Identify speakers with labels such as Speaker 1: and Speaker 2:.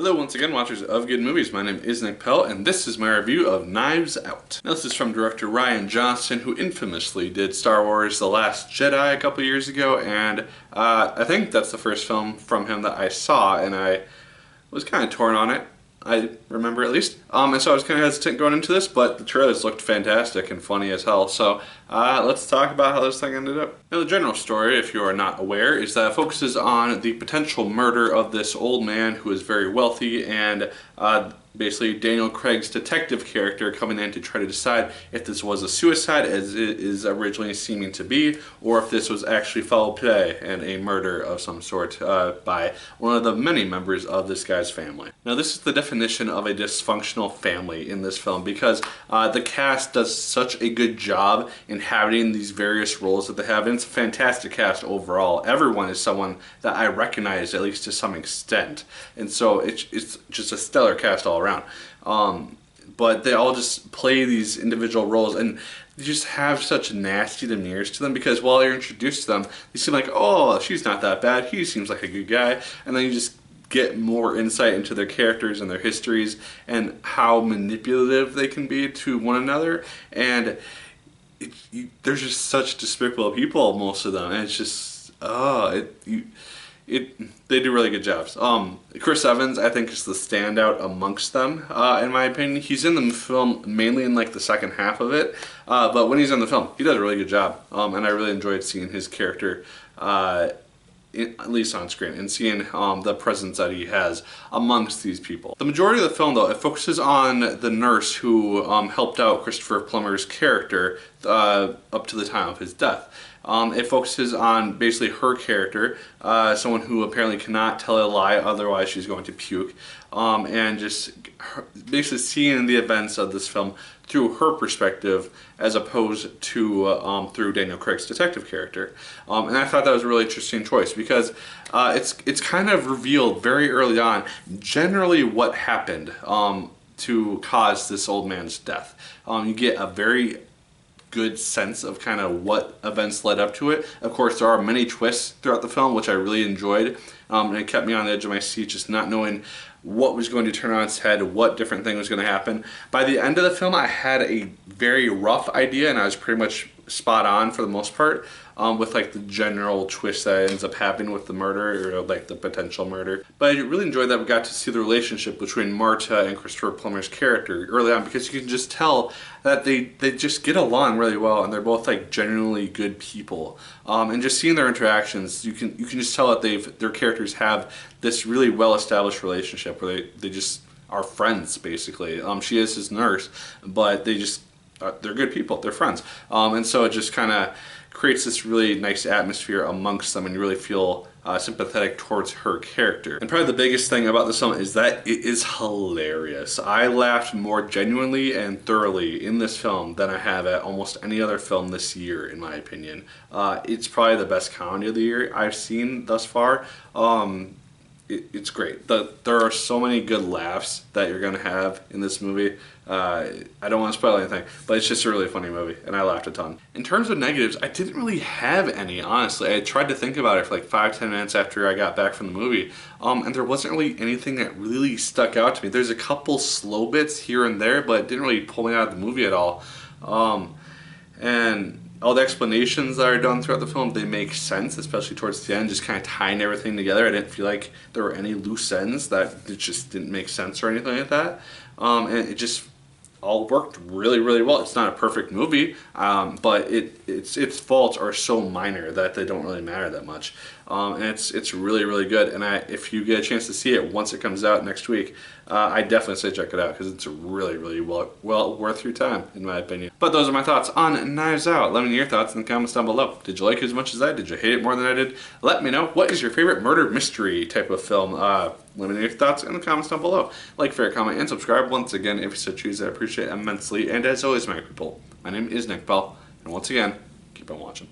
Speaker 1: Hello once again, watchers of good movies. My name is Nick Pell and this is my review of Knives Out. Now this is from director Rian Johnson, who infamously did Star Wars The Last Jedi a couple years ago, and I think that's the first film from him that I saw, and I was kind of torn on it. I remember at least. And so I was kind of hesitant going into this, but the trailers looked fantastic and funny as hell. So let's talk about how this thing ended up. Now the general story, if you are not aware, is that it focuses on the potential murder of this old man who is very wealthy, and basically Daniel Craig's detective character coming in to try to decide if this was a suicide as it is originally seeming to be, or if this was actually foul play and a murder of some sort by one of the many members of this guy's family. Now this is the definition of a dysfunctional family in this film, because the cast does such a good job inhabiting these various roles that they have, and it's a fantastic cast overall. Everyone is someone that I recognize at least to some extent, and so it's just a stellar cast all around. But they all just play these individual roles, and they just have such nasty demeanors to them, because while you're introduced to them, they seem like, oh, she's not that bad, he seems like a good guy, and then you just get more insight into their characters and their histories and how manipulative they can be to one another, and they're just such despicable people, most of them, and it's just, they do really good jobs. Chris Evans, I think, is the standout amongst them, in my opinion. He's in the film mainly in like the second half of it, but when he's in the film, he does a really good job, and I really enjoyed seeing his character, at least on screen, and seeing the presence that he has amongst these people. The majority of the film, though, it focuses on the nurse who helped out Christopher Plummer's character up to the time of his death. It focuses on basically her character, someone who apparently cannot tell a lie, otherwise she's going to puke, and just basically seeing the events of this film through her perspective as opposed to through Daniel Craig's detective character. And I thought that was a really interesting choice, because it's kind of revealed very early on generally what happened to cause this old man's death. You get a very good sense of kind of what events led up to it. Of course, there are many twists throughout the film, which I really enjoyed, and it kept me on the edge of my seat, just not knowing what was going to turn on its head, what different thing was going to happen. By the end of the film, I had a very rough idea, and I was pretty much spot on for the most part, with like the general twist that ends up happening with the murder, or like the potential murder. But I really enjoyed that we got to see the relationship between Marta and Christopher Plummer's character early on, because you can just tell that they just get along really well, and they're both like genuinely good people. And just seeing their interactions, you can just tell that their characters have this really well established relationship where they just are friends basically. She is his nurse, but they're good people, they're friends. And so it just kind of creates this really nice atmosphere amongst them, and you really feel sympathetic towards her character. And probably the biggest thing about this film is that it is hilarious. I laughed more genuinely and thoroughly in this film than I have at almost any other film this year, in my opinion. It's probably the best comedy of the year I've seen thus far. It's great. There are so many good laughs that you're going to have in this movie. I don't want to spoil anything, but it's just a really funny movie, and I laughed a ton. In terms of negatives, I didn't really have any, honestly. I tried to think about it for like 5-10 minutes after I got back from the movie, and there wasn't really anything that really stuck out to me. There's a couple slow bits here and there, but it didn't really pull me out of the movie at all. And all the explanations that are done throughout the film, they make sense, especially towards the end, just kind of tying everything together. I didn't feel like there were any loose ends that it just didn't make sense or anything like that. And it just all worked really, really well. It's not a perfect movie, but its faults are so minor that they don't really matter that much. And it's really, really good. And if you get a chance to see it once it comes out next week, I definitely say check it out, because it's really, really well worth your time, in my opinion. But those are my thoughts on Knives Out. Let me know your thoughts in the comments down below. Did you like it as much as I did? Did you hate it more than I did? Let me know. What is your favorite murder mystery type of film? Let me know your thoughts in the comments down below. Like, favorite, comment, and subscribe once again if you so choose. I appreciate it immensely. And as always, my people, my name is Nick Pell, and once again, keep on watching.